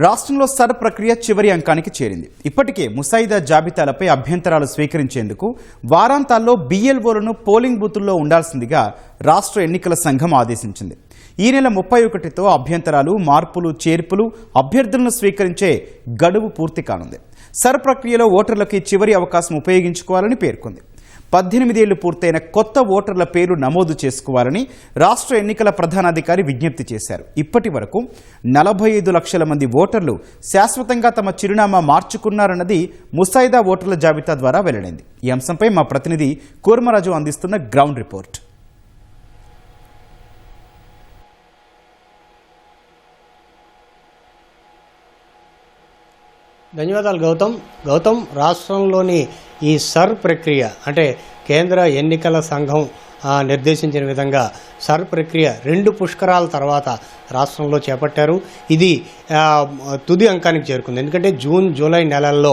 రాష్ట్రంలో సర్ ప్రక్రియ చివరి అంకానికి చేరింది. ఇప్పటికే ముసాయిదా జాబితాలపై అభ్యంతరాలు స్వీకరించేందుకు వారాంతాల్లో బిఎల్ఓలను పోలింగ్ బూతుల్లో ఉండాల్సిందిగా రాష్ట్ర ఎన్నికల సంఘం ఆదేశించింది. ఈ నెల 31తో అభ్యంతరాలు, మార్పులు, చేర్పులు, అభ్యర్థులను స్వీకరించే గడువు పూర్తి కానుంది. సర్ ప్రక్రియలో ఓటర్లకి చివరి అవకాశం ఉపయోగించుకోవాలని పేర్కొంది. 18 ఏళ్లు పూర్తయిన కొత్త ఓటర్ల పేరు నమోదు చేసుకోవాలని రాష్ట్ర ఎన్నికల ప్రధానాధికారి విజ్ఞప్తి చేశారు. ఇప్పటి వరకు 45 లక్షల మంది ఓటర్లు శాశ్వతంగా తమ చిరునామా మార్చుకున్నారన్నది ముసాయిదా ఓటర్ల జాబితా ద్వారా వెల్లడైంది. ఈ అంశంపై మా ప్రతినిధి కూర్మరాజు అందిస్తున్న గ్రౌండ్ రిపోర్ట్. ధన్యవాదాలు గౌతమ్. రాష్ట్రంలోని ఈ సర్ ప్రక్రియ అంటే కేంద్ర ఎన్నికల సంఘం నిర్దేశించిన విధంగా సర్ ప్రక్రియ 2 పుష్కరాల తర్వాత రాష్ట్రంలో చేపట్టారు. ఇది తుది అంకానికి చేరుకుంది. ఎందుకంటే జూన్, జూలై నెలల్లో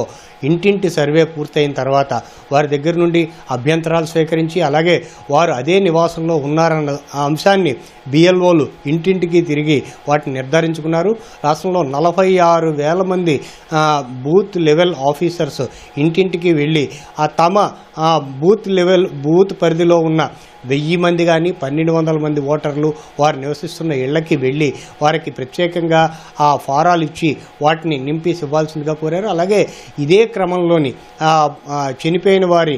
ఇంటింటి సర్వే పూర్తయిన తర్వాత వారి దగ్గర నుండి అభ్యంతరాలు స్వీకరించి, అలాగే వారు అదే నివాసంలో ఉన్నారన్న అంశాన్ని బిఎల్ఓలు ఇంటింటికి తిరిగి వాటిని నిర్ధారించుకున్నారు. రాష్ట్రంలో 46,000 మంది బూత్ లెవెల్ ఆఫీసర్స్ ఇంటింటికి వెళ్ళి తమ బూత్ పరిధిలో ఉన్న 1000 మంది కానీ 1200 మంది ఓటర్లు వారు నివసిస్తున్న ఇళ్లకి వెళ్ళి వారికి ప్రత్యేకంగా ఆ ఫారాలు ఇచ్చి వాటిని నింపి ఇవ్వాల్సిందిగా కోరారు. అలాగే ఇదే క్రమంలోని చనిపోయిన వారి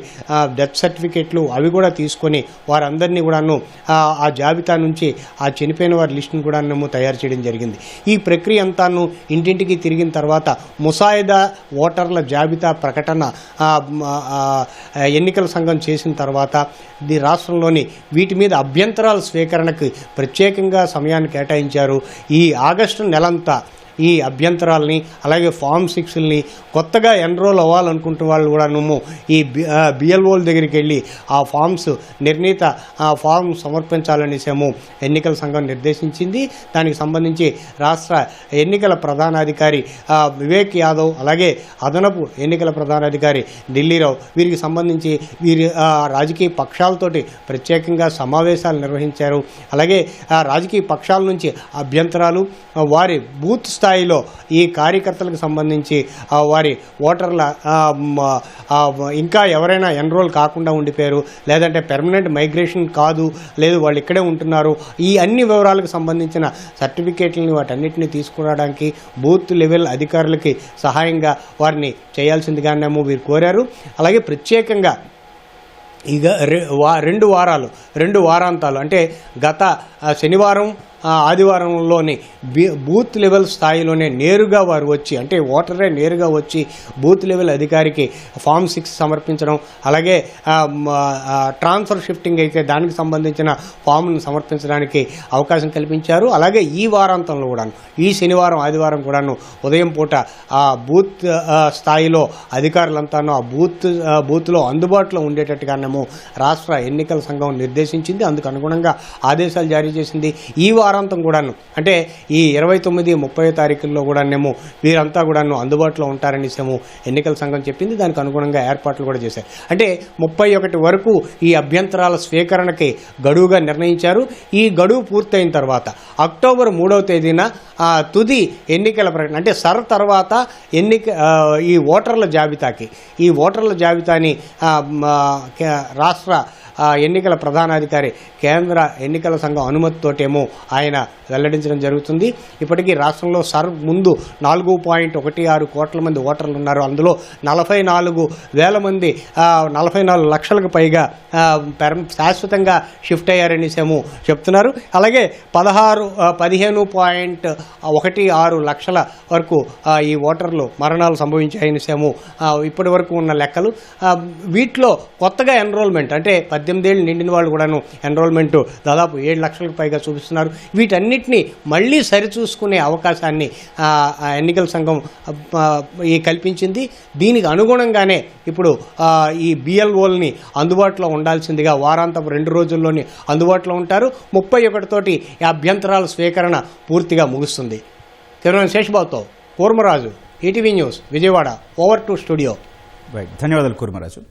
డెత్ సర్టిఫికెట్లు అవి కూడా తీసుకొని వారందరినీ కూడాను ఆ జాబితా నుంచి ఆ చనిపోయిన వారి లిస్టును కూడా తయారు చేయడం జరిగింది. ఈ ప్రక్రియ అంతాను ఇంటింటికి తిరిగిన తర్వాత ముసాయిదా ఓటర్ల జాబితా ప్రకటన ఎన్నికల సంఘం చేసిన తర్వాత రాష్ట్రంలో వీటి మీద అభ్యంతరాల స్వీకరణకు ప్రత్యేకంగా సమయాన్ని కేటాయించారు. ఈ ఆగస్టు నెలంతా ఈ అభ్యంతరాలని, అలాగే ఫామ్ 6ని కొత్తగా ఎన్రోల్ అవ్వాలనుకుంటున్న వాళ్ళు కూడా ఈ బిఎల్ఓల దగ్గరికి వెళ్ళి ఆ ఫామ్స్ నిర్ణీత ఫామ్ సమర్పించాలనేసేమో ఎన్నికల సంఘం నిర్దేశించింది. దానికి సంబంధించి రాష్ట్ర ఎన్నికల ప్రధానాధికారి వివేక్ యాదవ్, అలాగే అదనపు ఎన్నికల ప్రధానాధికారి ఢిల్లీరావు వీరికి సంబంధించి వీరి రాజకీయ పక్షాలతోటి ప్రత్యేకంగా సమావేశాలు నిర్వహించారు. అలాగే రాజకీయ పక్షాల నుంచి అభ్యంతరాలు, వారి బూత్ స్థాయిలో ఈ కార్యకర్తలకు సంబంధించి వారి ఓటర్ల ఇంకా ఎవరైనా ఎన్రోల్ కాకుండా ఉండిపోయారు, లేదంటే పెర్మనెంట్ మైగ్రేషన్ కాదు, లేదు వాళ్ళు ఇక్కడే ఉంటున్నారు, ఈ అన్ని వివరాలకు సంబంధించిన సర్టిఫికేట్లని వాటన్నిటిని తీసుకురావడానికి బూత్ లెవెల్ అధికారులకి సహాయంగా వారిని చేయాల్సిందిగానేమో వీరు కోరారు. అలాగే ప్రత్యేకంగా ఇక 2 వారాంతాలు అంటే గత శనివారం, ఆదివారంలోని బూత్ లెవెల్ స్థాయిలోనే నేరుగా వారు వచ్చి, అంటే ఓటరే నేరుగా వచ్చి బూత్ లెవెల్ అధికారికి ఫామ్ 6 సమర్పించడం, అలాగే ట్రాన్స్ఫర్ షిఫ్టింగ్ అయితే దానికి సంబంధించిన ఫామ్ను సమర్పించడానికి అవకాశం కల్పించారు. అలాగే ఈ వారాంతంలో కూడాను, ఈ శనివారం, ఆదివారం కూడాను ఉదయం పూట ఆ బూత్ స్థాయిలో అధికారులంతాను ఆ బూత్లో అందుబాటులో ఉండేటట్టుగానేమో రాష్ట్ర ఎన్నికల సంఘం నిర్దేశించింది. అందుకు అనుగుణంగా ఆదేశాలు జారీ చేసింది. ఈ వారాంతం కూడాను, అంటే ఈ 29, 30 తారీఖుల్లో కూడానేమో వీరంతా కూడాను అందుబాటులో ఉంటారనేసేమో ఎన్నికల సంఘం చెప్పింది. దానికి అనుగుణంగా ఏర్పాట్లు కూడా చేశారు. అంటే 31 వరకు ఈ అభ్యంతరాల స్వీకరణకి గడువుగా నిర్ణయించారు. ఈ గడువు పూర్తయిన తర్వాత అక్టోబర్ 3వ తేదీన తుది ఎన్నికల ప్రకటన, అంటే సర్ తర్వాత ఈ ఓటర్ల జాబితాని రాష్ట్ర ఎన్నికల ప్రధానాధికారి కేంద్ర ఎన్నికల సంఘం అనుమతితోటేమో ఆయన వెల్లడించడం జరుగుతుంది. ఇప్పటికీ రాష్ట్రంలో సర్ ముందు 4.16 కోట్ల మంది ఓటర్లు ఉన్నారు. అందులో 44,000 మంది 44 లక్షలకు పైగా శాశ్వతంగా షిఫ్ట్ అయ్యారనేసేమో చెప్తున్నారు. అలాగే 15.16 లక్షల వరకు ఈ ఓటర్లు మరణాలు సంభవించాయనేసేమో ఇప్పటి వరకు ఉన్న లెక్కలు. వీటిలో కొత్తగా ఎన్రోల్మెంట్, అంటే 18 ఏళ్ళు నిండిన వాళ్ళు కూడాను ఎన్రోల్మెంట్ దాదాపు 7 లక్షలకు పైగా చూపిస్తున్నారు. వీటన్నిటినీ మళ్ళీ సరిచూసుకునే అవకాశాన్ని ఎన్నికల సంఘం కల్పించింది. దీనికి అనుగుణంగానే ఇప్పుడు ఈ బిఎల్ఓల్ని అందుబాటులో ఉండాల్సిందిగా వారాంతపు 2 రోజుల్లోని అందుబాటులో ఉంటారు. 31 తోటి ఈ అభ్యంతరాల స్వీకరణ పూర్తిగా ముగుస్తుంది. కెమెరామెన్ శేషబాబుతో Kurmaraju, ETV news, Vijayawada. Over to studio. ధన్యవాదాలు కూర్మరాజు.